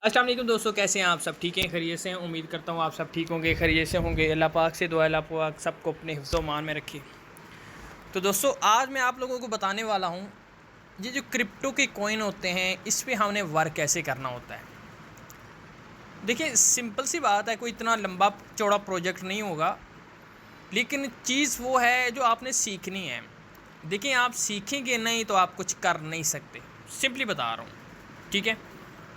अस्सलाम वालेकुम दोस्तों, कैसे हैं आप सब? ठीक हैं, खैरियत से हैं? उम्मीद करता हूँ आप सब ठीक होंगे, खैरियत से होंगे। अल्लाह पाक से दुआ, अल्लाह पाक सबको अपने हिफ्ज़ मान में रखे। तो दोस्तों, आज मैं आप लोगों को बताने वाला हूँ, ये जो क्रिप्टो के कॉइन होते हैं, इस पे हमने वर्क कैसे करना होता है। देखिए, सिंपल सी बात है, कोई इतना लंबा चौड़ा प्रोजेक्ट नहीं होगा, लेकिन चीज़ वो है जो आपने सीखनी है। देखिए, आप सीखेंगे नहीं तो आप कुछ कर नहीं सकते, सिंपली बता रहा हूँ, ठीक है।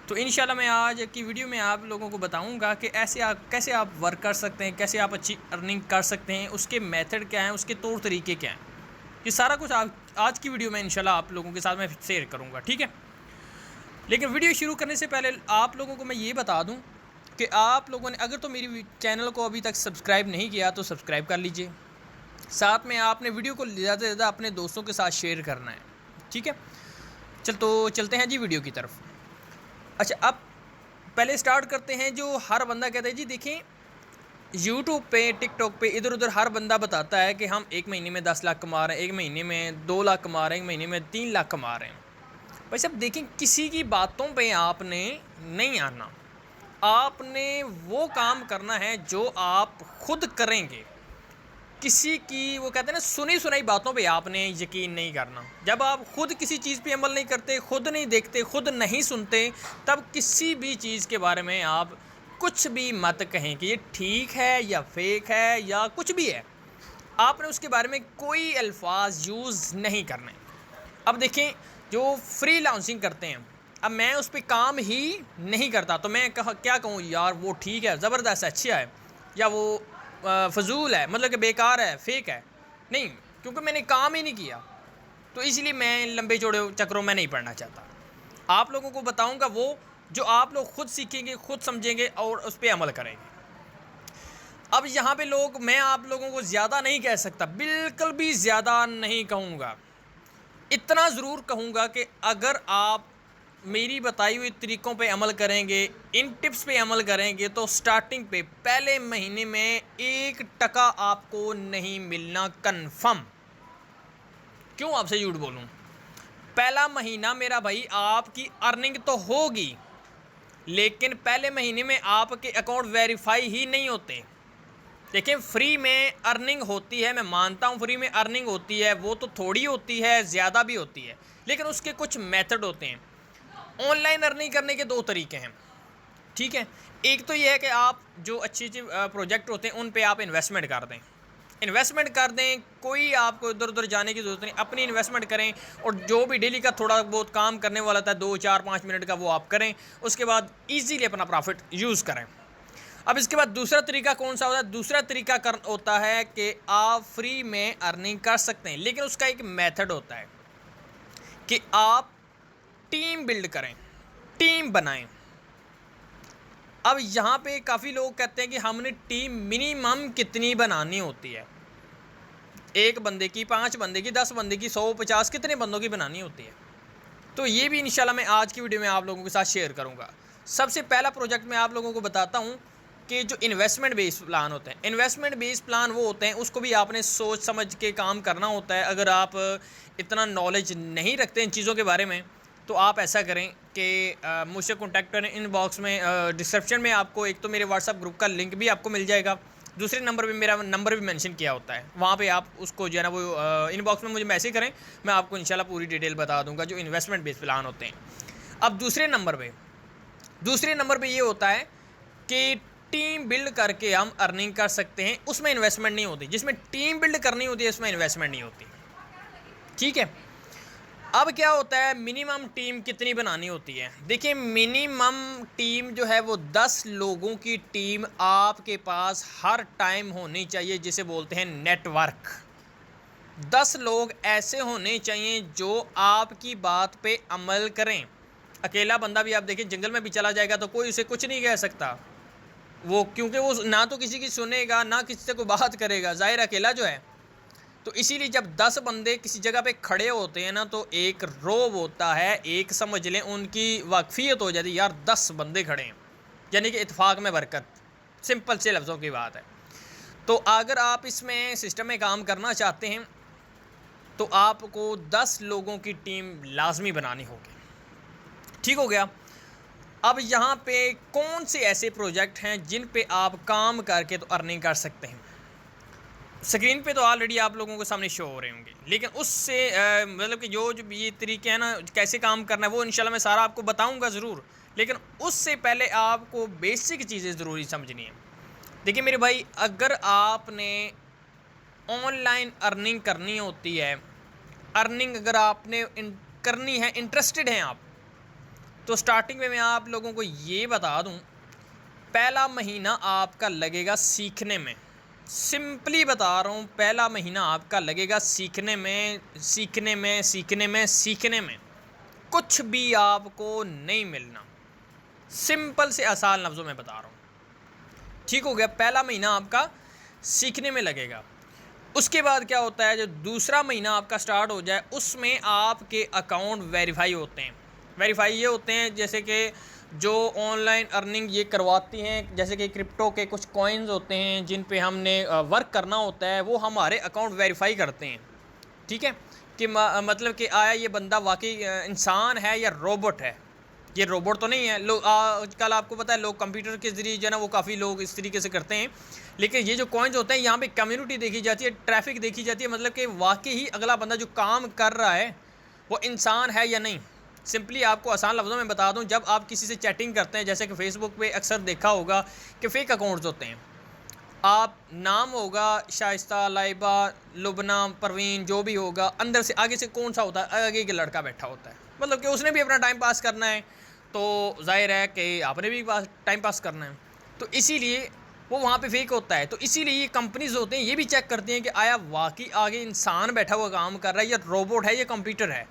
तो इंशाल्लाह मैं आज की वीडियो में आप लोगों को बताऊंगा कि ऐसे आप कैसे आप वर्क कर सकते हैं, कैसे आप अच्छी अर्निंग कर सकते हैं, उसके मेथड क्या हैं, उसके तौर तरीके क्या हैं। ये सारा कुछ आप आज की वीडियो में इंशाल्लाह आप लोगों के साथ मैं शेयर करूंगा, ठीक है। लेकिन वीडियो शुरू करने से पहले आप लोगों को मैं ये बता दूं कि आप लोगों ने अगर तो मेरी चैनल को अभी तक सब्सक्राइब नहीं किया तो सब्सक्राइब कर लीजिए। साथ में आपने वीडियो को ज़्यादा से ज़्यादा अपने दोस्तों के साथ शेयर करना है, ठीक है। चलते हैं जी वीडियो की तरफ। अच्छा, अब पहले स्टार्ट करते हैं। जो हर बंदा कहता है जी, देखें यूट्यूब पे, टिकटॉक पे, इधर उधर हर बंदा बताता है कि हम एक महीने में 10 लाख कमा रहे हैं, एक महीने में 2 लाख कमा रहे हैं, एक महीने में 3 लाख कमा रहे हैं। भाई साहब देखें, किसी की बातों पे आपने नहीं आना। आपने वो काम करना है जो आप खुद करेंगे। किसी की वो कहते हैं ना, सुनी सुनाई बातों पे आपने यकीन नहीं करना। जब आप खुद किसी चीज़ पे अमल नहीं करते, खुद नहीं देखते, खुद नहीं सुनते, तब किसी भी चीज़ के बारे में आप कुछ भी मत कहें कि ये ठीक है या फेक है या कुछ भी है। आपने उसके बारे में कोई अल्फाज यूज़ नहीं करने। अब देखें, जो फ्री लांसिंग करते हैं, अब मैं उस पर काम ही नहीं करता तो मैं क्या कहूँ यार वो ठीक है, ज़बरदस्त अच्छा है, या वो फजूल है, मतलब कि बेकार है, फेक है। नहीं, क्योंकि मैंने काम ही नहीं किया, तो इसलिए मैं लंबे चौड़े चक्रों में नहीं पड़ना चाहता। आप लोगों को बताऊंगा वो जो आप लोग खुद सीखेंगे, खुद समझेंगे और उस पर अमल करेंगे। अब यहाँ पे लोग, मैं आप लोगों को ज़्यादा नहीं कह सकता, बिल्कुल भी ज़्यादा नहीं कहूँगा। इतना ज़रूर कहूँगा कि अगर आप मेरी बताई हुई तरीक़ों पे अमल करेंगे, इन टिप्स पे अमल करेंगे, तो स्टार्टिंग पे पहले महीने में 1 टका आपको नहीं मिलना कन्फर्म। क्यों आपसे झूठ बोलूँ? पहला महीना मेरा भाई आपकी अर्निंग तो होगी, लेकिन पहले महीने में आपके अकाउंट वेरीफाई ही नहीं होते। देखिए, फ्री में अर्निंग होती है, मैं मानता हूँ फ्री में अर्निंग होती है, वो तो थोड़ी होती है, ज़्यादा भी होती है, लेकिन उसके कुछ मेथड होते हैं। ऑनलाइन अर्निंग करने के 2 तरीके हैं, ठीक है। एक तो ये है कि आप जो अच्छे अच्छे प्रोजेक्ट होते हैं उन पे आप इन्वेस्टमेंट कर दें, कोई आपको इधर उधर जाने की ज़रूरत नहीं, अपनी इन्वेस्टमेंट करें और जो भी डेली का थोड़ा बहुत काम करने वाला था 2 4 5 मिनट का, वो आप करें। उसके बाद ईजीली अपना प्रॉफिट यूज़ करें। अब इसके बाद दूसरा तरीका कौन सा होता है? दूसरा तरीका होता है कि आप फ्री में अर्निंग कर सकते हैं, लेकिन उसका एक मेथड होता है कि आप टीम बिल्ड करें, टीम बनाएं। अब यहाँ पे काफ़ी लोग कहते हैं कि हमने टीम मिनिमम कितनी बनानी होती है, 1 बंदे की, 5 बंदे की, 10 बंदे की, 100 50 कितने बंदों की बनानी होती है। तो ये भी इंशाल्लाह मैं आज की वीडियो में आप लोगों के साथ शेयर करूँगा। सबसे पहला प्रोजेक्ट मैं आप लोगों को बताता हूँ कि जो इन्वेस्टमेंट बेस्ड प्लान होते हैं, इन्वेस्टमेंट बेस्ड प्लान वो होते हैं, उसको भी आपने सोच समझ के काम करना होता है। अगर आप इतना नॉलेज नहीं रखते इन चीज़ों के बारे में, तो आप ऐसा करें कि मुझसे कॉन्टैक्ट करें। इनबॉक्स में, डिस्क्रिप्शन में आपको एक तो मेरे व्हाट्सअप ग्रुप का लिंक भी आपको मिल जाएगा, दूसरे नंबर पे मेरा नंबर भी मेंशन किया होता है, वहाँ पे आप उसको जो है ना वो इनबॉक्स में मुझे मैसेज करें, मैं आपको इंशाल्लाह पूरी डिटेल बता दूंगा जो इन्वेस्टमेंट बेस्ड प्लान होते हैं। अब दूसरे नंबर पे ये होता है कि टीम बिल्ड करके हम अर्निंग कर सकते हैं, उसमें इन्वेस्टमेंट नहीं होती। जिसमें टीम बिल्ड करनी होती है उसमें इन्वेस्टमेंट नहीं होती, ठीक है। अब क्या होता है, मिनिमम टीम कितनी बनानी होती है? देखिए, मिनिमम टीम जो है वो 10 लोगों की टीम आपके पास हर टाइम होनी चाहिए, जिसे बोलते हैं नेटवर्क। 10 लोग ऐसे होने चाहिए जो आपकी बात पे अमल करें। अकेला बंदा भी आप देखिए जंगल में भी चला जाएगा तो कोई उसे कुछ नहीं कह सकता, वो क्योंकि वो ना तो किसी की सुनेगा, ना किसी से कोई बात करेगा, जाहिर अकेला जो है। तो इसीलिए जब 10 बंदे किसी जगह पे खड़े होते हैं ना, तो एक रोब होता है, एक समझ लें उनकी वाकफियत हो जाती है, यार 10 बंदे खड़े हैं, यानी कि इत्फाक में बरकत। सिंपल से लफ्ज़ों की बात है। तो अगर आप इसमें सिस्टम में काम करना चाहते हैं तो आपको 10 लोगों की टीम लाजमी बनानी होगी, ठीक हो गया। अब यहाँ पे कौन से ऐसे प्रोजेक्ट हैं जिन पे आप काम करके तो अर्निंग कर सकते हैं। स्क्रीन पे तो ऑलरेडी आप लोगों के सामने शो हो रहे होंगे, लेकिन उससे मतलब कि जो ये तरीके हैं ना कैसे काम करना है वो इंशाल्लाह मैं सारा आपको बताऊंगा ज़रूर, लेकिन उससे पहले आपको बेसिक चीज़ें ज़रूरी समझनी है। देखिए मेरे भाई, अगर आपने ऑनलाइन अर्निंग करनी होती है, अर्निंग अगर आपने करनी है, इंटरेस्टेड हैं आप, तो स्टार्टिंग में मैं आप लोगों को ये बता दूं, पहला महीना आपका लगेगा सीखने में। सिंपली बता रहा हूँ, पहला महीना आपका लगेगा सीखने में। कुछ भी आपको नहीं मिलना। सिंपल से आसान लफ्ज़ों में बता रहा हूँ, ठीक हो गया। पहला महीना आपका सीखने में लगेगा। उसके बाद क्या होता है, जो दूसरा महीना आपका स्टार्ट हो जाए उसमें आपके अकाउंट वेरीफाई होते हैं। वेरीफाई ये होते हैं जैसे कि जो ऑनलाइन अर्निंग ये करवाती हैं, जैसे कि क्रिप्टो के कुछ कॉइन्स होते हैं जिन पे हमने वर्क करना होता है, वो हमारे अकाउंट वेरीफाई करते हैं। ठीक है कि मतलब कि आया ये बंदा वाकई इंसान है या रोबोट है। ये रोबोट तो नहीं है। लोग आजकल आपको पता है लोग कंप्यूटर के ज़रिए जो है ना वो काफ़ी लोग इस तरीके से करते हैं, लेकिन ये जो कॉइन्स होते हैं यहाँ पे कम्युनिटी देखी जाती है, ट्रैफिक देखी जाती है, मतलब कि वाकई ही अगला बंदा जो काम कर रहा है वो इंसान है या नहीं। सिंपली आपको आसान लफ्ज़ों में बता दूं, जब आप किसी से चैटिंग करते हैं, जैसे कि फ़ेसबुक पे अक्सर देखा होगा कि फ़ेक अकाउंट्स होते हैं। आप नाम होगा शाइस्ता, लाइबा, लुबना, परवीन, जो भी होगा, अंदर से आगे से कौन सा होता है, आगे के लड़का बैठा होता है, मतलब कि उसने भी अपना टाइम पास करना है, तो जाहिर है कि आपने भी टाइम पास करना है, तो इसीलिए वो वहाँ पे फेक होता है। तो इसीलिए ये कंपनीज होते हैं, ये भी चेक करती हैं कि आया वाकई आगे इंसान बैठा हुआ काम कर रहा है या रोबोट है या कंप्यूटर है।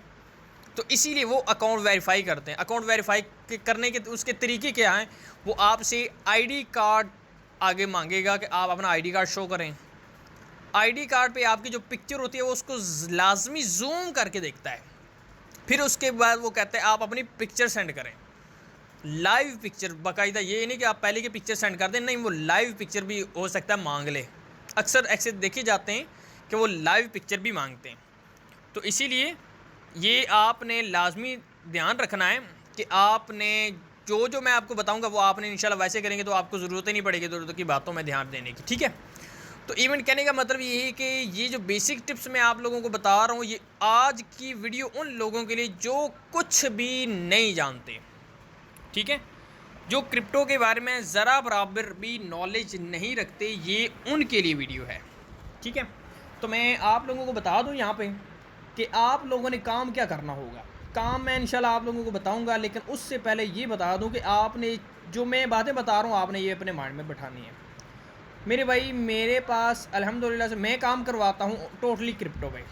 तो इसीलिए वो अकाउंट वेरीफाई करते हैं। अकाउंट वेरीफाई करने के उसके तरीके क्या हैं, वो आपसे आईडी कार्ड आगे मांगेगा कि आप अपना आईडी कार्ड शो करें। आईडी कार्ड पे आपकी जो पिक्चर होती है वो उसको लाजमी जूम करके देखता है। फिर उसके बाद वो कहते हैं आप अपनी पिक्चर सेंड करें, लाइव पिक्चर बाकायदा। ये नहीं कि आप पहले की पिक्चर सेंड कर दें, नहीं, वो लाइव पिक्चर भी हो सकता है मांग ले। अक्सर ऐसे देखे जाते हैं कि वो लाइव पिक्चर भी मांगते हैं। तो इसीलिए ये आपने लाजमी ध्यान रखना है कि आपने जो जो मैं आपको बताऊंगा वो आपने इंशाल्लाह वैसे करेंगे तो आपको ज़रूरत ही नहीं पड़ेगी ज़रूरत की बातों में ध्यान देने की। ठीक है, तो इवेंट कहने का मतलब ये है कि ये जो बेसिक टिप्स मैं आप लोगों को बता रहा हूँ, ये आज की वीडियो उन लोगों के लिए जो कुछ भी नहीं जानते, ठीक है, जो क्रिप्टो के बारे में ज़रा बराबर भी नॉलेज नहीं रखते, ये उनके लिए वीडियो है। ठीक है, तो मैं आप लोगों को बता दूं यहाँ पे कि आप लोगों ने काम क्या करना होगा। काम मैं इंशाल्लाह आप लोगों को बताऊंगा, लेकिन उससे पहले ये बता दूं कि आपने जो मैं बातें बता रहा हूँ आपने ये अपने माइंड में बैठानी है। मेरे भाई, मेरे पास अल्हम्दुलिल्लाह से मैं काम करवाता हूँ टोटली क्रिप्टो पे।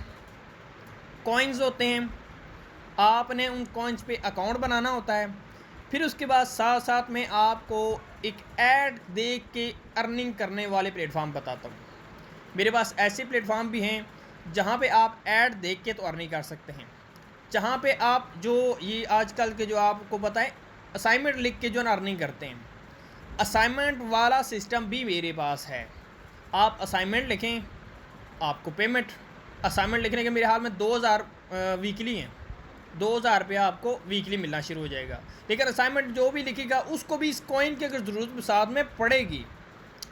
कॉइन्स होते हैं, आपने उन कॉइन्स पे अकाउंट बनाना होता है। फिर उसके बाद साथ साथ में आपको एक ऐड दे के अर्निंग करने वाले प्लेटफॉर्म बताता हूँ। मेरे पास ऐसे प्लेटफॉर्म भी हैं जहाँ पे आप ऐड देख के तो अर्निंग कर सकते हैं, जहाँ पे आप जो ये आजकल के जो आपको पता है असाइनमेंट लिख के जो ना अर्निंग करते हैं, असाइनमेंट वाला सिस्टम भी मेरे पास है। आप असाइनमेंट लिखें, आपको पेमेंट, असाइनमेंट लिखने के मेरे हाल में 2000 वीकली हैं, 2000 रुपया आपको वीकली मिलना शुरू हो जाएगा। लेकिन असाइनमेंट जो भी लिखेगा उसको भी इस कॉइन की अगर ज़रूरत साथ में पड़ेगी,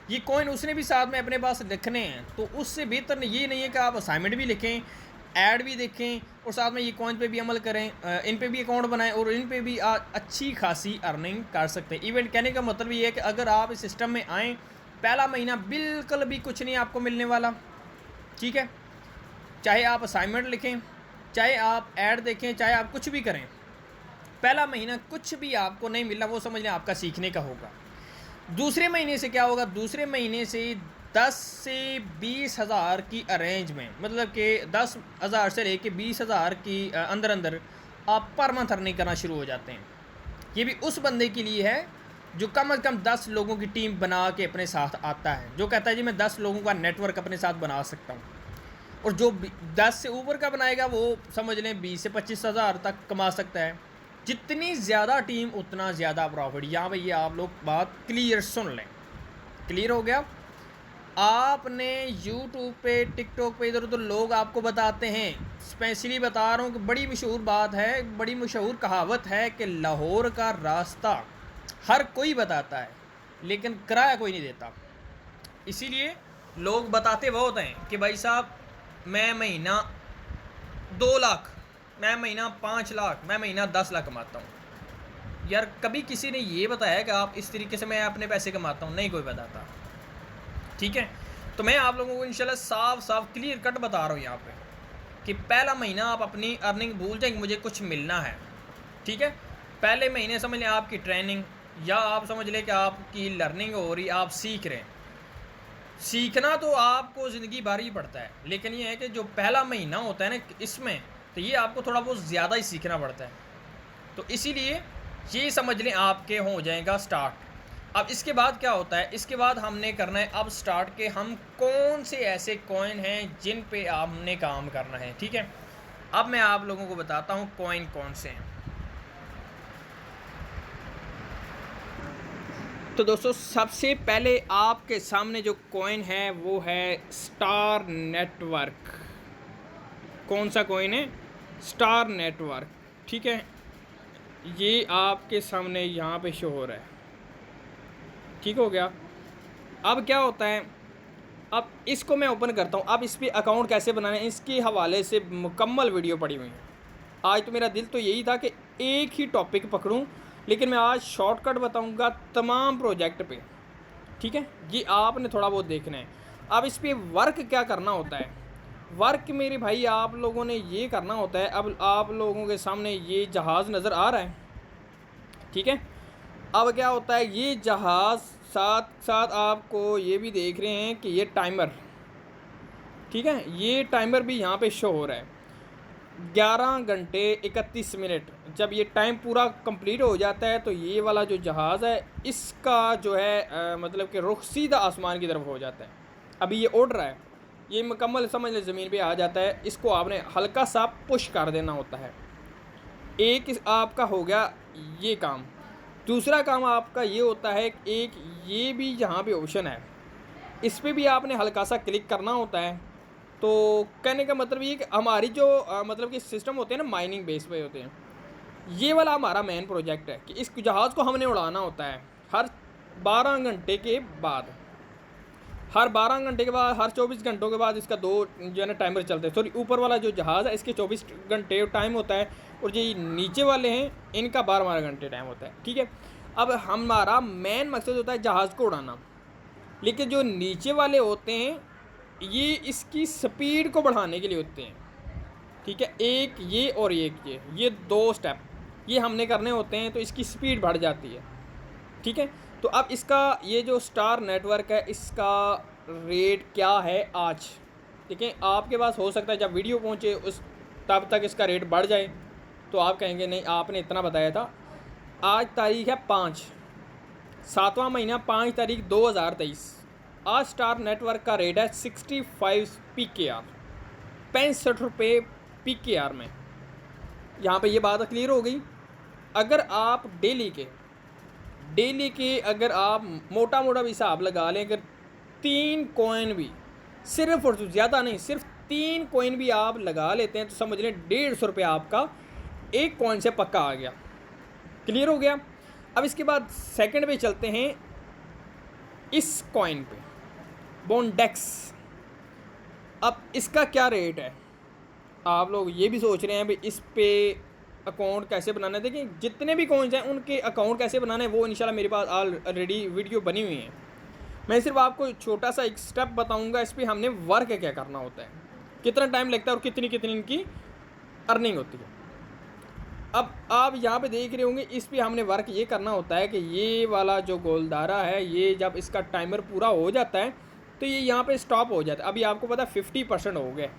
ये कॉइन उसने भी साथ में अपने पास लिखने हैं, तो उससे बेहतर ये नहीं है कि आप असाइनमेंट भी लिखें, ऐड भी देखें और साथ में ये कॉइन पे भी अमल करें, इन पे भी अकाउंट बनाएं और इन पे भी अच्छी खासी अर्निंग कर सकते हैं। इवेंट कहने का मतलब ये है कि अगर आप इस सिस्टम में आएँ, पहला महीना बिल्कुल भी कुछ नहीं आपको मिलने वाला। ठीक है, चाहे आप असाइनमेंट लिखें, चाहे आप ऐड देखें, चाहे आप कुछ भी करें, पहला महीना कुछ भी आपको नहीं मिलना, वो समझ लें आपका सीखने का होगा। दूसरे महीने से क्या होगा, दूसरे महीने से 10 से 20 हज़ार की अरेंज में, मतलब कि 10,000 से लेके 20,000 की अंदर अंदर आप पर मंथ अर्निंग करना शुरू हो जाते हैं। ये भी उस बंदे के लिए है जो कम से कम 10 लोगों की टीम बना के अपने साथ आता है, जो कहता है जी मैं 10 लोगों का नेटवर्क अपने साथ बना सकता हूँ। और जो 10 से ऊपर का बनाएगा वो समझ लें 20 से 25 हज़ार तक कमा सकता है। जितनी ज़्यादा टीम उतना ज़्यादा प्रॉफिट। यहाँ पे ये आप लोग बात क्लियर सुन लें, क्लियर हो गया। आपने यूट्यूब पे, टिकटॉक पे इधर उधर लोग आपको बताते हैं, स्पेशली बता रहा हूँ कि बड़ी मशहूर बात है, बड़ी मशहूर कहावत है कि लाहौर का रास्ता हर कोई बताता है लेकिन किराया कोई नहीं देता। इसीलिए लोग बताते बहुत हैं कि भाई साहब मैं महीना 2 लाख, मैं महीना 5 लाख, मैं महीना 10 लाख कमाता हूँ। यार कभी किसी ने ये बताया कि आप इस तरीके से मैं अपने पैसे कमाता हूँ? नहीं कोई बताता। ठीक है, तो मैं आप लोगों को इंशाल्लाह साफ साफ क्लियर कट बता रहा हूँ यहाँ पे कि पहला महीना आप अपनी अर्निंग भूल जाएंगे, मुझे कुछ मिलना है। ठीक है, पहले महीने समझ लें आपकी ट्रेनिंग, या आप समझ लें कि आपकी लर्निंग हो रही, आप सीख रहे हैं। सीखना तो आपको ज़िंदगी भर ही पड़ता है, लेकिन ये है कि जो पहला महीना होता है ना इसमें, तो ये आपको थोड़ा बहुत ज़्यादा ही सीखना पड़ता है। तो इसीलिए ये समझ लें आपके हो जाएगा स्टार्ट। अब इसके बाद क्या होता है, इसके बाद हमने करना है अब स्टार्ट के हम कौन से ऐसे कॉइन हैं जिन पे हमने काम करना है। ठीक है, अब मैं आप लोगों को बताता हूँ कॉइन कौन से हैं। तो दोस्तों सबसे पहले आपके सामने जो कॉइन है वो है स्टार नेटवर्क। कौन सा कॉइन है? Star network. ठीक है, ये आपके सामने यहाँ पे शो हो रहा है। ठीक हो गया। अब क्या होता है, अब इसको मैं ओपन करता हूँ। अब इस पर अकाउंट कैसे बनाना है इसके हवाले से मुकम्मल वीडियो पड़ी हुई है। आज तो मेरा दिल तो यही था कि एक ही टॉपिक पकड़ूँ, लेकिन मैं आज शॉर्टकट बताऊंगा तमाम प्रोजेक्ट पे। ठीक है, ये आपने थोड़ा बहुत देखना है। अब इस पर वर्क क्या करना होता है, वर्क मेरे भाई आप लोगों ने ये करना होता है। अब आप लोगों के सामने ये जहाज़ नज़र आ रहा है। ठीक है, अब क्या होता है, ये जहाज़ साथ साथ आपको ये भी देख रहे हैं कि ये टाइमर, ठीक है, ये टाइमर भी यहाँ पे शो हो रहा है। 11 घंटे 31 मिनट जब ये टाइम पूरा कंप्लीट हो जाता है तो ये वाला जो जहाज़ है इसका जो है मतलब कि रुख सीधा आसमान की तरफ हो जाता है। अभी ये उड़ रहा है, ये मुकम्मल समझ लें ज़मीन पे आ जाता है। इसको आपने हल्का सा पुश कर देना होता है। एक आपका हो गया ये काम। दूसरा काम आपका ये होता है, एक ये भी यहाँ पे ऑप्शन है, इस पर भी आपने हल्का सा क्लिक करना होता है। तो कहने का मतलब ये कि हमारी जो मतलब कि सिस्टम होते हैं ना, माइनिंग बेस पे होते हैं। ये वाला हमारा मेन प्रोजेक्ट है कि इस जहाज़ को हमने उड़ाना होता है हर 12 घंटे के बाद। हर 12 घंटे के बाद, हर 24 घंटों के बाद इसका 2 जो है ना टाइमर चलते हैं। सॉरी, ऊपर वाला जो जहाज़ है इसके 24 घंटे टाइम होता है, और जो नीचे वाले हैं इनका 12 घंटे टाइम होता है। ठीक है, अब हमारा मेन मकसद होता है जहाज़ को उड़ाना, लेकिन जो नीचे वाले होते हैं ये इसकी स्पीड को बढ़ाने के लिए होते हैं। ठीक है, एक ये और एक ये 2 स्टेप ये हमने करने होते हैं, तो इसकी स्पीड बढ़ जाती है। ठीक है, तो अब इसका ये जो स्टार नेटवर्क है इसका रेट क्या है आज। ठीक है, आपके पास हो सकता है जब वीडियो पहुंचे उस तब तक इसका रेट बढ़ जाए, तो आप कहेंगे नहीं आपने इतना बताया था। आज तारीख है 5, 7वां महीना 5 तारीख 2023। आज स्टार नेटवर्क का रेट है 65 PKR, 65 रुपये PKR में। यहाँ पे ये बात क्लियर हो गई। अगर आप डेली के अगर आप मोटा मोटा भी हिसाब लगा लें, अगर 3 कॉइन भी सिर्फ, और ज़्यादा नहीं, सिर्फ 3 कॉइन भी आप लगा लेते हैं तो समझ लें 150 रुपये आपका एक कॉइन से पक्का आ गया। क्लियर हो गया। अब इसके बाद सेकंड पे चलते हैं, इस कॉइन पे बॉन्डेक्स। अब इसका क्या रेट है, आप लोग ये भी सोच रहे हैं भाई इस पे अकाउंट कैसे बनाना है। देखिए जितने भी कॉइन्स हैं उनके अकाउंट कैसे बनाना है वो इंशाल्लाह मेरे पास ऑलरेडी वीडियो बनी हुई है। मैं सिर्फ आपको छोटा सा एक स्टेप बताऊंगा, इस पर हमने वर्क क्या करना होता है, कितना टाइम लगता है और कितनी कितनी इनकी अर्निंग होती है। अब आप यहाँ पे देख रहे होंगे, इस पर हमने वर्क ये करना होता है कि ये वाला जो गोलदारा है ये जब इसका टाइमर पूरा हो जाता है तो ये यहाँ पे स्टॉप हो जाता है। अभी आपको पता है 50% हो गए।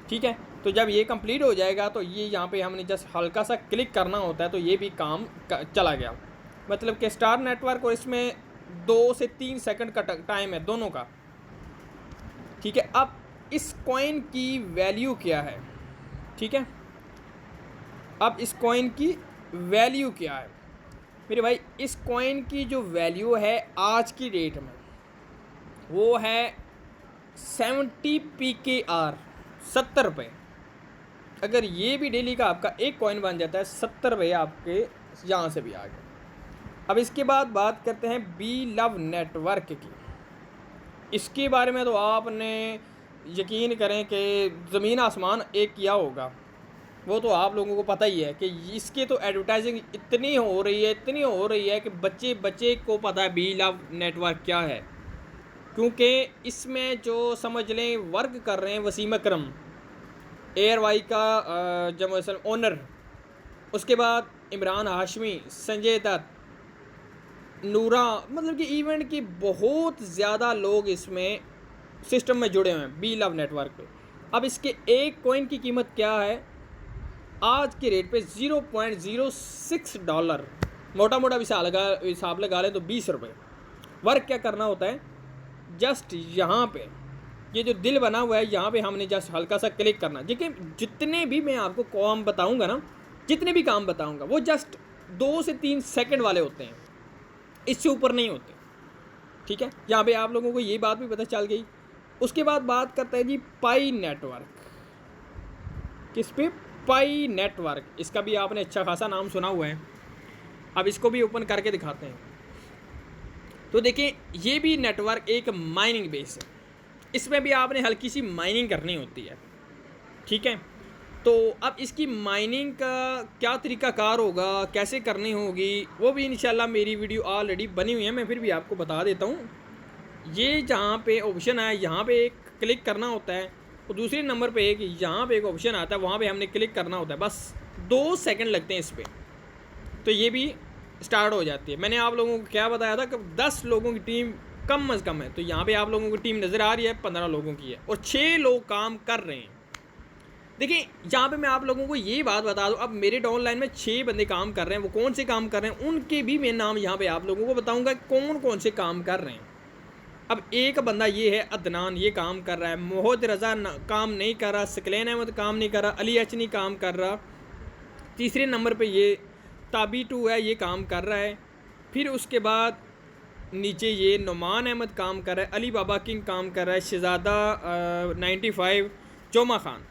ठीक है, तो जब ये कंप्लीट हो जाएगा तो ये यहाँ पे हमने जस्ट हल्का सा क्लिक करना होता है तो ये भी काम चला गया। मतलब कि स्टार नेटवर्क और इसमें 2 से 3 सेकंड का टाइम है दोनों का। ठीक है, अब इस कॉइन की वैल्यू क्या है। ठीक है, अब इस कॉइन की वैल्यू क्या है मेरे भाई, इस कॉइन की जो वैल्यू है आज की डेट में वो है 70 PKR, 70 रुपये। अगर ये भी डेली का आपका एक कॉइन बन जाता है 70 रुपये आपके यहाँ से भी आ गए। अब इसके बाद बात करते हैं बी लव नेटवर्क की। इसके बारे में तो आपने यकीन करें कि ज़मीन आसमान एक किया होगा, वो तो आप लोगों को पता ही है कि इसके तो एडवर्टाइजिंग इतनी हो रही है कि बच्चे बच्चे को पता है बी लव नेटवर्क क्या है। क्योंकि इसमें जो समझ लें वर्क कर रहे हैं वसीम अकरम, एयर वाई का जब ओनर, उसके बाद इमरान हाशमी, संजय दत्त, नूरा, मतलब कि इवेंट की बहुत ज़्यादा लोग इसमें सिस्टम में जुड़े हुए हैं बी लव नेटवर्क पे। अब इसके एक कॉइन की कीमत क्या है आज के रेट पे? $0.06, मोटा मोटा हिसाब लगा लें तो 20 रुपये। वर्क क्या करना होता है, जस्ट यहाँ पे ये जो दिल बना हुआ है यहाँ पे हमने जस्ट हल्का सा क्लिक करना। देखिए जितने भी मैं आपको काम बताऊँगा ना, जितने भी काम बताऊँगा वो जस्ट 2 से 3 सेकंड वाले होते हैं, इससे ऊपर नहीं होते। ठीक है, यहाँ पे आप लोगों को ये बात भी पता चल गई। उसके बाद बात करते हैं जी पाई नेटवर्क। किस पे? पाई नेटवर्क। इसका भी आपने अच्छा खासा नाम सुना हुआ है। अब इसको भी ओपन करके दिखाते हैं। तो देखिए ये भी नेटवर्क एक माइनिंग बेस है, इसमें भी आपने हल्की सी माइनिंग करनी होती है। ठीक है, तो अब इसकी माइनिंग का क्या तरीक़ाकार होगा, कैसे करनी होगी, वो भी इंशाल्लाह मेरी वीडियो ऑलरेडी बनी हुई है, मैं फिर भी आपको बता देता हूँ। ये जहाँ पे ऑप्शन है यहाँ पे एक क्लिक करना होता है, और दूसरे नंबर पे एक यहाँ पे एक ऑप्शन आता है, वहाँ पे हमने क्लिक करना होता है। बस 2 सेकंड लगते हैं इस पर, तो ये भी स्टार्ट हो जाती है। मैंने आप लोगों को क्या बताया था कि 10 लोगों की टीम कम अज़ कम है, तो यहाँ पे आप लोगों की टीम नज़र आ रही है 15 लोगों की है, और 6 लोग काम कर रहे हैं। देखिए यहाँ पे मैं आप लोगों को ये बात बता दूँ, अब मेरे डाउनलाइन में 6 बंदे काम कर रहे हैं। वो कौन से काम कर रहे हैं उनके भी मैं नाम यहाँ पे आप लोगों को बताऊँगा कौन कौन से काम कर रहे हैं। अब एक बंदा ये है अदनान, ये काम कर रहा है। मोहद रज़ा काम नहीं कर रहा, सकलैन अहमद काम नहीं कर रहा, अली अचनी काम कर रहा। तीसरे नंबर पे ये ताबी 2 है, ये काम कर रहा है। फिर उसके बाद नीचे ये नुमान अहमद काम कर रहा है, अली बाबा किंग काम कर रहा है, शहज़ादा 95, जोमा खान।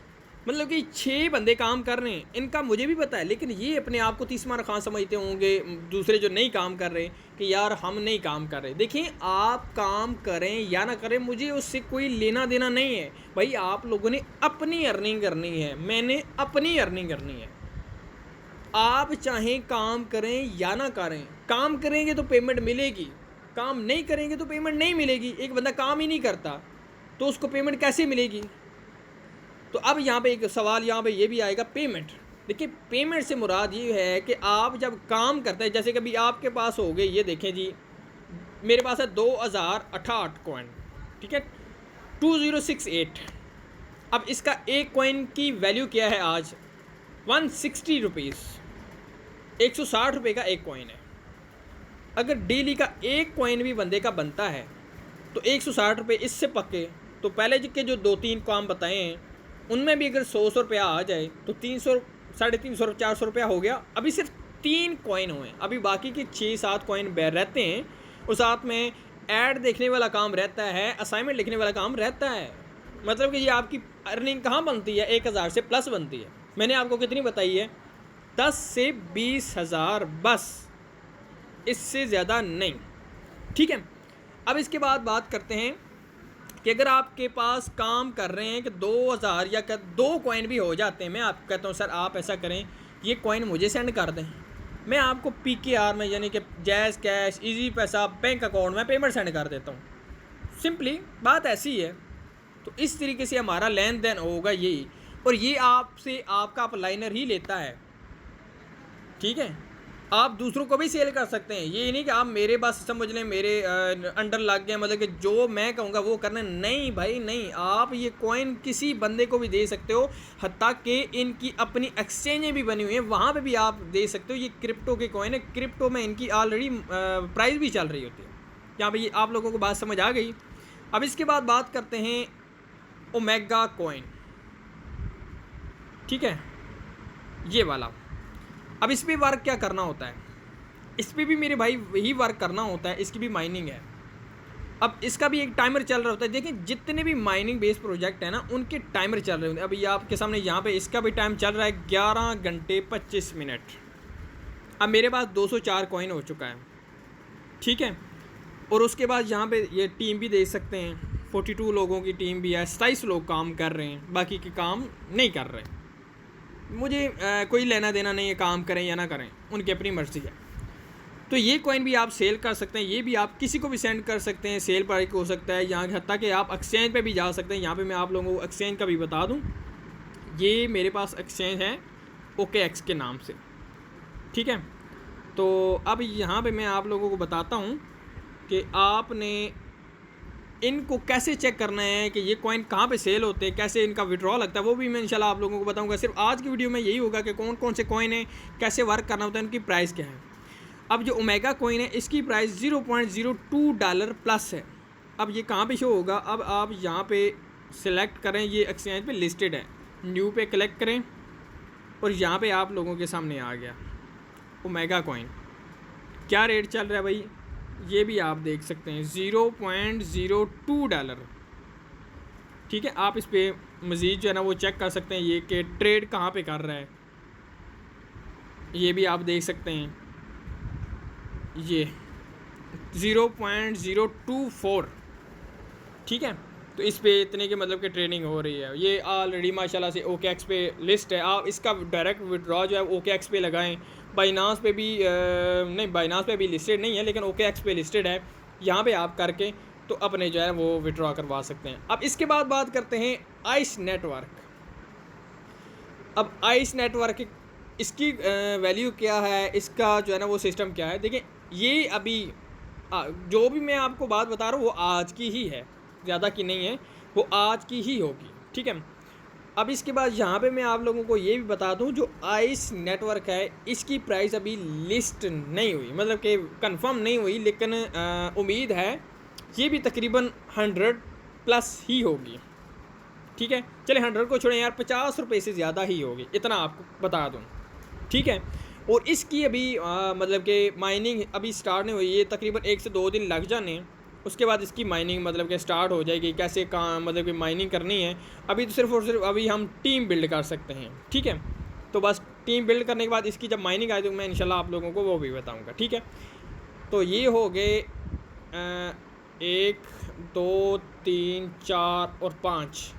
मतलब कि 6 बंदे काम कर रहे हैं। इनका मुझे भी पता है, लेकिन ये अपने आप को तीसमार खान समझते होंगे दूसरे जो नहीं काम कर रहे कि यार हम नहीं काम कर रहे। देखिए आप काम करें या ना करें, मुझे उससे कोई लेना देना नहीं है भाई। आप लोगों ने अपनी अर्निंग करनी है, मैंने अपनी अर्निंग करनी है। आप चाहें काम करें या ना करें, काम करेंगे तो पेमेंट मिलेगी, काम नहीं करेंगे तो पेमेंट नहीं मिलेगी। एक बंदा काम ही नहीं करता तो उसको पेमेंट कैसे मिलेगी? तो अब यहाँ पे एक सवाल यहाँ पे ये भी आएगा, पेमेंट। देखिए पेमेंट से मुराद ये है कि आप जब काम करते हैं, जैसे कभी आपके पास हो गए, ये देखें जी मेरे पास है 2068 कॉइन, ठीक है 2068। अब इसका एक कॉइन की वैल्यू क्या है आज? 160 रुपीज़, 160 रुपये का एक कॉइन है। अगर डेली का एक कॉइन भी बंदे का बनता है तो 160 रुपये इससे पक्के। तो पहले के जो 2-3 काम बताए हैं उनमें भी अगर 100 रुपया आ जाए तो 300, 350, 400 रुपया हो गया। अभी सिर्फ 3 कॉइन हुए, अभी बाकी के 6-7 कॉइन रहते हैं, और साथ में ऐड देखने वाला काम रहता है, असाइनमेंट लिखने वाला काम रहता है। मतलब कि ये आपकी अर्निंग कहाँ बनती है? 1000 से प्लस बनती है। मैंने आपको कितनी बताई है? 10 से 20 हज़ार, बस इससे ज़्यादा नहीं। ठीक है, अब इसके बाद बात करते हैं कि अगर आपके पास काम कर रहे हैं कि 2000 या 2 कॉइन भी हो जाते हैं, मैं आपको कहता हूँ सर आप ऐसा करें, ये कॉइन मुझे सेंड कर दें, मैं आपको PKR में यानी कि जैज़ कैश, इजी पैसा, बैंक अकाउंट में पेमेंट सेंड कर देता हूँ। सिंपली बात ऐसी है। तो इस तरीके से हमारा लेन देन होगा यही, और ये आपसे आपका अपलाइनर ही लेता है। ठीक है, आप दूसरों को भी सेल कर सकते हैं, ये नहीं कि आप मेरे बस समझ लें मेरे अंडर लग गए, मतलब कि जो मैं कहूँगा वो करना। नहीं भाई नहीं, आप ये कॉइन किसी बंदे को भी दे सकते हो, हत्ता कि इनकी अपनी एक्सचेंजें भी बनी हुई हैं, वहाँ पे भी आप दे सकते हो। ये क्रिप्टो के कॉइन है, क्रिप्टो में इनकी ऑलरेडी प्राइस भी चल रही होती है। यहाँ पे आप लोगों को बात समझ आ गई। अब इसके बाद बात करते हैं ओमेगा कॉइन। ठीक है, ये वाला। अब इस पर वर्क क्या करना होता है? इस पर भी मेरे भाई वही वर्क करना होता है, इसकी भी माइनिंग है। अब इसका भी एक टाइमर चल रहा होता है। देखिए जितने भी माइनिंग बेस्ड प्रोजेक्ट है ना, उनके टाइमर चल रहे होते हैं। अभी आपके सामने यहाँ पे इसका भी टाइम चल रहा है 11 घंटे 25 मिनट। अब मेरे पास 204 कॉइन हो चुका है। ठीक है। और उसके बाद यहाँ पे ये टीम भी देख सकते हैं, 42 लोगों की टीम भी है, 27 लोग काम कर रहे हैं, बाकी के काम नहीं कर रहे। मुझे कोई लेना देना नहीं है, काम करें या ना करें, उनकी अपनी मर्ज़ी है। तो ये कॉइन भी आप सेल कर सकते हैं, ये भी आप किसी को भी सेंड कर सकते हैं, सेल प्राइस हो सकता है, यहाँ हत्ता कि आप एक्सचेंज पे भी जा सकते हैं। यहाँ पे मैं आप लोगों को एक्सचेंज का भी बता दूँ, ये मेरे पास एक्सचेंज है OKX के नाम से, ठीक है। तो अब यहाँ पे मैं आप लोगों को बताता हूँ कि आपने इनको कैसे चेक करना है कि ये कॉइन कहाँ पे सेल होते हैं, कैसे इनका विड्रॉ लगता है, वो भी मैं इंशाल्लाह आप लोगों को बताऊँगा। सिर्फ आज की वीडियो में यही होगा कि कौन कौन से कॉइन है, कैसे वर्क करना होता है, उनकी प्राइस क्या है। अब जो ओमेगा कॉइन है इसकी प्राइस $0.02 प्लस है। अब ये कहाँ पे शो होगा, अब आप यहाँ पे सिलेक्ट करें, ये एक्सचेंज पे लिस्टेड है, न्यू पे क्लिक करें और यहाँ पे आप लोगों के सामने आ गया ओमेगा कॉइन। क्या रेट चल रहा है भाई, ये भी आप देख सकते हैं, $0.02। ठीक है, आप इस पर मज़ीद जो है ना वो चेक कर सकते हैं, ये कि ट्रेड कहाँ पे कर रहा है, ये भी आप देख सकते हैं, ये 0.024। ठीक है, तो इस पे इतने के मतलब कि ट्रेडिंग हो रही है। ये ऑलरेडी माशाल्लाह से OKX पे लिस्ट है, आप इसका डायरेक्ट विड्रॉ जो है OKX पे लगाएं। बाइनांस पे भी नहीं, बाइनांस पे भी लिस्टेड नहीं है, लेकिन OKX पे लिस्टेड है। यहाँ पे आप करके तो अपने जो है वो विड्रॉ करवा सकते हैं। अब इसके बाद बात करते हैं आइस नेटवर्क। अब आइस नेटवर्क इसकी वैल्यू क्या है, इसका जो है ना वो सिस्टम क्या है। देखिए, ये अभी जो भी मैं आपको बात बता रहा हूँ वो आज की ही है, ज़्यादा की नहीं है, वो आज की ही होगी। ठीक है, अब इसके बाद यहाँ पे मैं आप लोगों को ये भी बता दूँ, जो आइस नेटवर्क है इसकी प्राइस अभी लिस्ट नहीं हुई, मतलब कि कंफर्म नहीं हुई, लेकिन उम्मीद है ये भी तकरीबन 100 प्लस ही होगी। ठीक है, चले 100 को छोड़ें यार, 50 रुपये से ज़्यादा ही होगी, इतना आपको बता दूँ। ठीक है, और इसकी अभी मतलब कि माइनिंग अभी स्टार्ट नहीं हुई, ये तकरीबन 1 से 2 दिन लग जाने, उसके बाद इसकी माइनिंग मतलब कि स्टार्ट हो जाएगी। कैसे काम मतलब कि माइनिंग करनी है, अभी तो सिर्फ और सिर्फ अभी हम टीम बिल्ड कर सकते हैं। ठीक है, तो बस टीम बिल्ड करने के बाद इसकी जब माइनिंग आए तो मैं इंशाल्लाह आप लोगों को वो भी बताऊँगा। ठीक है, तो ये हो गए 1 2 3 4 और 5।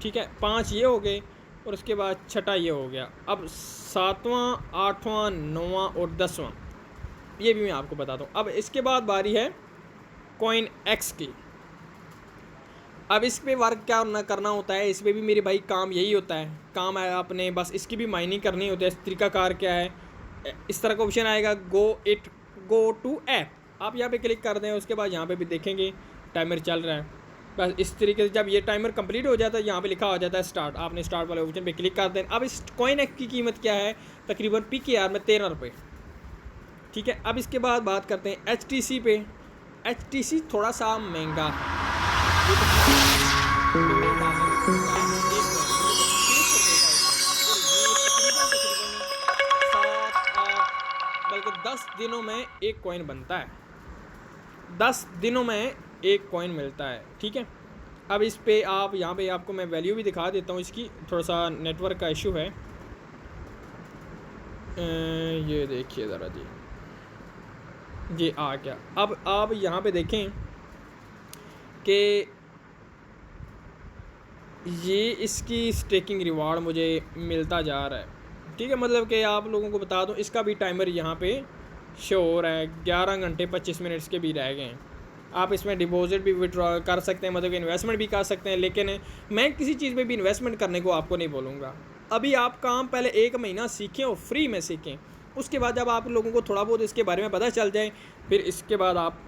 ठीक है, 5 ये हो गए और उसके बाद छठा ये हो गया। अब 7वां 8वां 9वां और 10वां ये भी मैं आपको बताता हूँ। अब इसके बाद बारी है कॉइन एक्स की। अब इस पर वर्क क्या करना होता है, इस पर भी मेरे भाई काम यही होता है, काम है आपने बस इसकी भी माइनिंग करनी होती है। इस तरीक़ाकार क्या है, इस तरह का ऑप्शन आएगा, गो टू ऐप, आप यहाँ पे क्लिक कर दें, उसके बाद यहाँ पे भी देखेंगे टाइमर चल रहा है। बस इस तरीके से जब ये टाइमर कंप्लीट हो जाता है, यहाँ पे लिखा हो जाता है स्टार्ट, आपने स्टार्ट वाले ऑप्शन पे क्लिक कर दें। अब इस कॉइन एक्स की कीमत क्या है, तकरीबन PKR में 13 रुपये। ठीक है, अब इसके बाद बात करते हैं HTC पे। HTC थोड़ा सा महंगा है, बल्कि 10 दिनों में एक कॉइन बनता है, 10 दिनों में एक कॉइन मिलता है। ठीक है, अब इस पे आप यहाँ पे आपको मैं वैल्यू भी दिखा देता हूँ इसकी, थोड़ा सा नेटवर्क का इशू है। ये देखिए ज़रा जी, ये आ गया। अब आप यहाँ पे देखें कि ये इसकी स्टेकिंग रिवार्ड मुझे मिलता जा रहा है। ठीक है, मतलब कि आप लोगों को बता दूँ, इसका भी टाइमर यहाँ पे शो हो रहा है, 11 घंटे 25 मिनट्स के भी रह गए हैं। आप इसमें डिपॉजिट भी विड्रॉ कर सकते हैं, मतलब कि इन्वेस्टमेंट भी कर सकते हैं, लेकिन मैं किसी चीज़ पे भी इन्वेस्टमेंट करने को आपको नहीं बोलूँगा। अभी आप काम पहले 1 महीना सीखें और फ्री में सीखें, उसके बाद जब आप लोगों को थोड़ा बहुत इसके बारे में पता चल जाए, फिर इसके बाद आप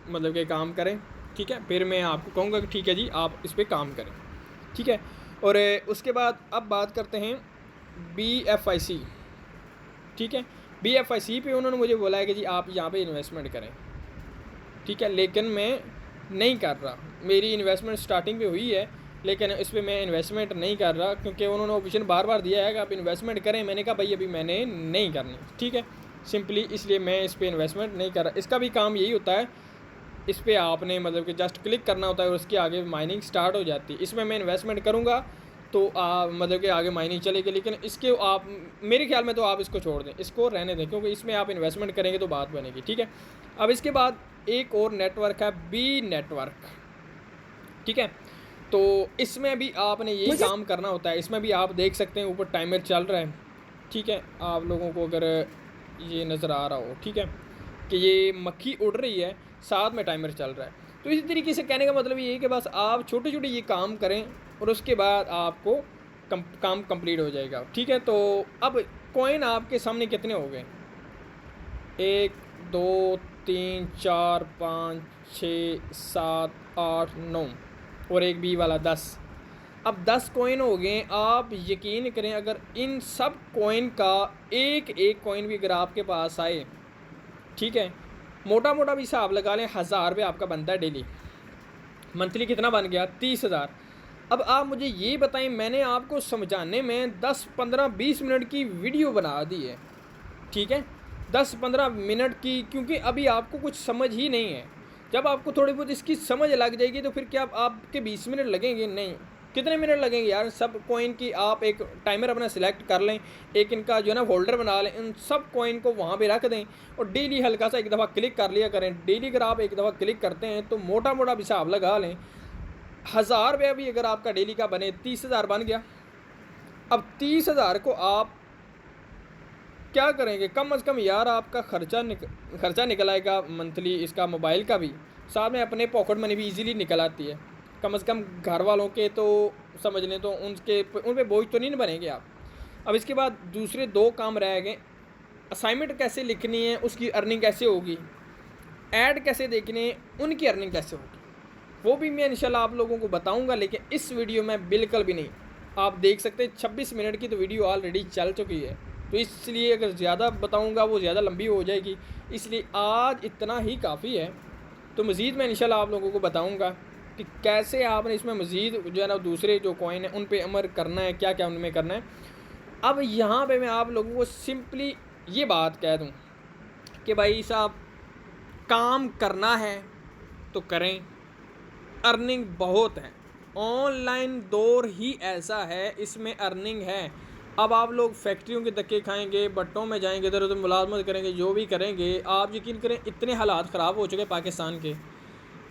मतलब कि काम करें। ठीक है, फिर मैं आपको कहूँगा कि ठीक है जी आप इस पर काम करें। ठीक है, और उसके बाद अब बात करते हैं BFIC। ठीक है, BFIC पे उन्होंने मुझे बोला है कि जी आप यहाँ पे इन्वेस्टमेंट करें। ठीक है, लेकिन मैं नहीं कर रहा, मेरी इन्वेस्टमेंट स्टार्टिंग पे हुई है, लेकिन इस पर मैं इन्वेस्टमेंट नहीं कर रहा, क्योंकि उन्होंने ऑप्शन बार बार दिया है कि आप इन्वेस्टमेंट करें। मैंने कहा भाई अभी मैंने नहीं करनी। ठीक है, सिंपली इसलिए मैं इस पर इन्वेस्टमेंट नहीं कर रहा। इसका भी काम यही होता है, इस पर आपने मतलब कि जस्ट क्लिक करना होता है और उसके आगे माइनिंग स्टार्ट हो जाती है। इसमें मैं इन्वेस्टमेंट करूँगा तो मतलब कि आगे मायने चलेगी, लेकिन इसके आप मेरे ख्याल में तो आप इसको छोड़ दें, इसको रहने दें, क्योंकि इसमें आप इन्वेस्टमेंट करेंगे तो बात बनेगी, ठीक है। अब इसके बाद एक और नेटवर्क है बी नेटवर्क, ठीक है। तो इसमें भी आपने यही काम करना होता है। इसमें भी आप देख सकते हैं ऊपर टाइमर चल रहा है, ठीक है, आप लोगों को अगर ये नज़र आ रहा हो, ठीक है, कि ये मक्खी उड़ रही है, साथ में टाइमर चल रहा है। तो इसी तरीके से कहने का मतलब ये है कि बस आप छोटे छोटे ये काम करें और उसके बाद आपको काम कंप्लीट हो जाएगा, ठीक है। तो अब कॉइन आपके सामने कितने हो गए, 1 2 3 4 5 6 7 8 9 और एक बी वाला 10। अब 10 कॉइन हो गए। आप यकीन करें अगर इन सब कॉइन का एक एक कॉइन भी अगर आपके पास आए, ठीक है, मोटा मोटा भी हिसाब लगा लें, 1000 रुपये आपका बनता है डेली, मंथली कितना बन गया, 30,000। अब आप मुझे ये बताएं, मैंने आपको समझाने में 10 15 20 मिनट की वीडियो बना दी है, ठीक है, 10-15 मिनट की, क्योंकि अभी आपको कुछ समझ ही नहीं है। जब आपको थोड़ी बहुत इसकी समझ लग जाएगी तो फिर क्या आपके 20 मिनट लगेंगे, नहीं, कितने मिनट लगेंगे यार। सब कॉइन की आप एक टाइमर अपना सिलेक्ट कर लें, एक इनका जो है ना होल्डर बना लें, इन सब कॉइन को वहाँ पे रख दें और डेली हल्का सा एक दफ़ा क्लिक कर लिया करें। डेली अगर आप एक दफ़ा क्लिक करते हैं तो मोटा मोटा हिसाब लगा लें, 1000 रुपया भी अगर आपका डेली का बने, 30,000 बन गया। अब 30,000 को आप क्या करेंगे, कम से कम यार आपका खर्चा निकल आएगा मंथली, इसका मोबाइल का भी, साथ में अपने पॉकेट मनी भी इजीली निकल आती है। कम से कम घर वालों के तो समझ लें तो उन पे बोझ तो नहीं बनेंगे आप। अब इसके बाद दूसरे 2 काम रह गए, असाइनमेंट कैसे लिखनी है, उसकी अर्निंग कैसे होगी, ऐड कैसे देखने हैं, उनकी अर्निंग कैसे होगी, वो भी मैं इंशाल्लाह आप लोगों को बताऊंगा, लेकिन इस वीडियो में बिल्कुल भी नहीं। आप देख सकते हैं 26 मिनट की तो वीडियो ऑलरेडी चल चुकी है, तो इसलिए अगर ज़्यादा बताऊंगा वो ज़्यादा लंबी हो जाएगी, इसलिए आज इतना ही काफ़ी है। तो मज़ीद मैं इंशाल्लाह आप लोगों को बताऊंगा कि कैसे आपने इसमें मज़ीद जो है ना दूसरे जो कॉइन है उन पे अमल करना है, क्या क्या उनमें करना है। अब यहाँ पे मैं आप लोगों को सिंपली ये बात कह दूँ कि भाई साहब, काम करना है तो करें, अर्निंग बहुत है, ऑनलाइन दौर ही ऐसा है, इसमें अर्निंग है। अब आप लोग फैक्ट्रियों के धक्के खाएंगे, बट्टों में जाएंगे, इधर उधर मुलाजमत करेंगे, जो भी करेंगे, आप यकीन करें इतने हालात ख़राब हो चुके पाकिस्तान के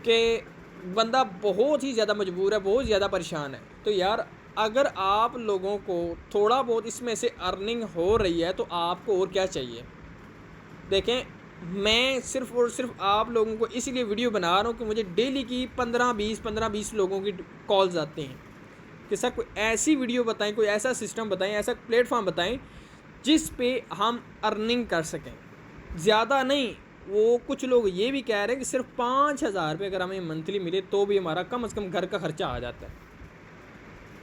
कि बंदा बहुत ही ज़्यादा मजबूर है, बहुत ज़्यादा परेशान है। तो यार अगर आप लोगों को थोड़ा बहुत इसमें से अर्निंग हो रही है तो आपको और क्या चाहिए। देखें, मैं सिर्फ़ और सिर्फ आप लोगों को इसीलिए वीडियो बना रहा हूँ कि मुझे डेली की 15-20 लोगों की कॉल्स आते हैं कि सर कोई ऐसी वीडियो बताएं, कोई ऐसा सिस्टम बताएं, ऐसा प्लेटफॉर्म बताएं जिस पे हम अर्निंग कर सकें, ज़्यादा नहीं। वो कुछ लोग ये भी कह रहे हैं कि सिर्फ 5,000 रुपये अगर हमें मंथली मिले तो भी हमारा कम से कम घर का ख़र्चा आ जाता है।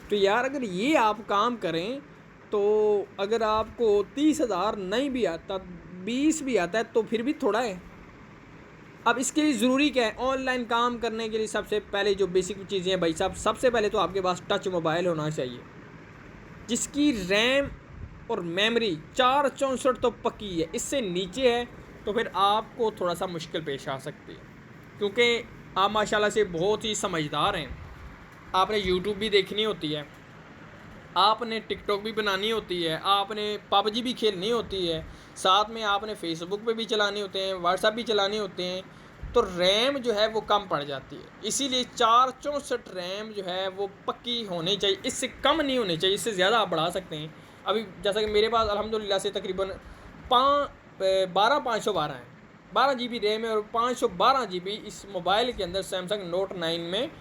तो यार अगर ये आप काम करें तो अगर आपको 30,000 नहीं भी आता, 20 भी आता है तो फिर भी थोड़ा है। अब इसके लिए ज़रूरी क्या है, ऑनलाइन काम करने के लिए सबसे पहले जो बेसिक चीज़ें हैं भाई साहब, सबसे पहले तो आपके पास टच मोबाइल होना चाहिए जिसकी रैम और मेमोरी 464 तो पक्की है, इससे नीचे है तो फिर आपको थोड़ा सा मुश्किल पेश आ सकती है, क्योंकि आप माशाल्लाह से बहुत ही समझदार हैं। आपने यूट्यूब भी देखनी होती है, आपने टिकटॉक भी बनानी होती है, आपने पबजी भी खेलनी होती है, साथ में आपने फेसबुक पे भी चलाने होते हैं, व्हाट्सएप भी चलाने होते हैं, तो रैम जो है वो कम पड़ जाती है। इसीलिए 464 रैम जो है वो पक्की होनी चाहिए, इससे कम नहीं होनी चाहिए, इससे ज़्यादा आप बढ़ा सकते हैं। अभी जैसा कि मेरे पास अल्हम्दुलिल्लाह से तकरीबन 512 है, 12 GB रैम है और 512 GB इस मोबाइल के अंदर सैमसंग नोट 9 में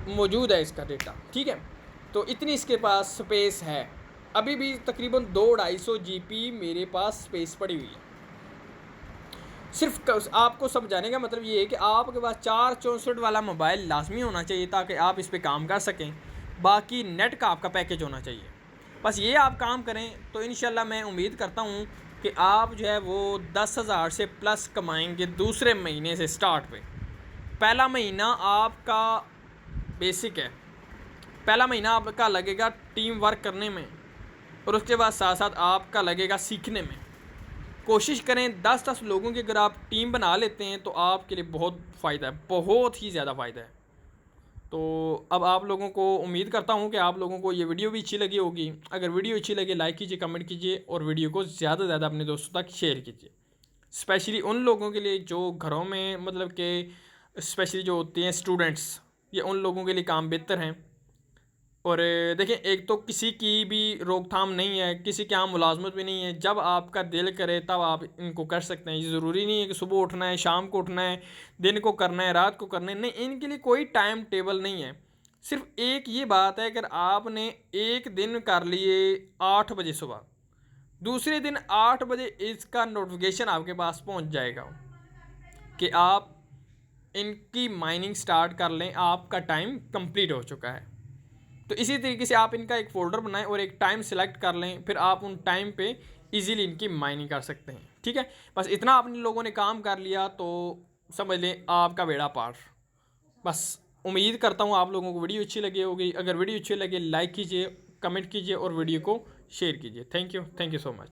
मौजूद है इसका डेटा, ठीक है। तो इतनी इसके पास स्पेस है, अभी भी तकरीबन 200-250 GB मेरे पास स्पेस पड़ी हुई है। सिर्फ आपको समझाने का मतलब ये है कि आपके पास 464 वाला मोबाइल लाजमी होना चाहिए ताकि आप इस पे काम कर सकें। बाकी नेट का आपका पैकेज होना चाहिए, बस ये आप काम करें तो इंशाल्लाह मैं उम्मीद करता हूँ कि आप जो है वो 10,000 से प्लस कमाएंगे दूसरे महीने से स्टार्ट पे। पहला महीना आपका बेसिक है, पहला महीना आपका लगेगा टीम वर्क करने में और उसके बाद साथ साथ आपका लगेगा सीखने में। कोशिश करें 10-10 लोगों की अगर आप टीम बना लेते हैं तो आपके लिए बहुत फ़ायदा है, बहुत ही ज़्यादा फ़ायदा है। तो अब आप लोगों को उम्मीद करता हूँ कि आप लोगों को ये वीडियो भी अच्छी लगी होगी। अगर वीडियो अच्छी लगे लाइक कीजिए, कमेंट कीजिए और वीडियो को ज़्यादा से ज़्यादा अपने दोस्तों तक शेयर कीजिए। स्पेशली उन लोगों के लिए जो घरों में मतलब कि स्पेशली जो होते हैं स्टूडेंट्स, ये उन लोगों के लिए काम बेहतर हैं। और देखें, एक तो किसी की भी रोकथाम नहीं है, किसी की यहाँ मुलाजमत भी नहीं है। जब आपका दिल करे तब आप इनको कर सकते हैं। ये ज़रूरी नहीं है कि सुबह उठना है, शाम को उठना है, दिन को करना है, रात को करना है। नहीं, इनके लिए कोई टाइम टेबल नहीं है। सिर्फ एक ये बात है, अगर आपने एक दिन कर लिए 8 बजे सुबह, दूसरे दिन 8 बजे इसका नोटिफिकेशन आपके पास पहुंच जाएगा कि आप इनकी माइनिंग स्टार्ट कर लें, आपका टाइम कंप्लीट हो चुका है। तो इसी तरीके से आप इनका एक फ़ोल्डर बनाएं और एक टाइम सेलेक्ट कर लें, फिर आप उन टाइम पे इजीली इनकी माइनिंग कर सकते हैं। ठीक है, बस इतना अपने लोगों ने काम कर लिया तो समझ लें आपका बेड़ा पार। बस उम्मीद करता हूँ आप लोगों को वीडियो अच्छी लगी होगी। अगर वीडियो अच्छी लगे लाइक कीजिए, कमेंट कीजिए और वीडियो को शेयर कीजिए। Thank you so much.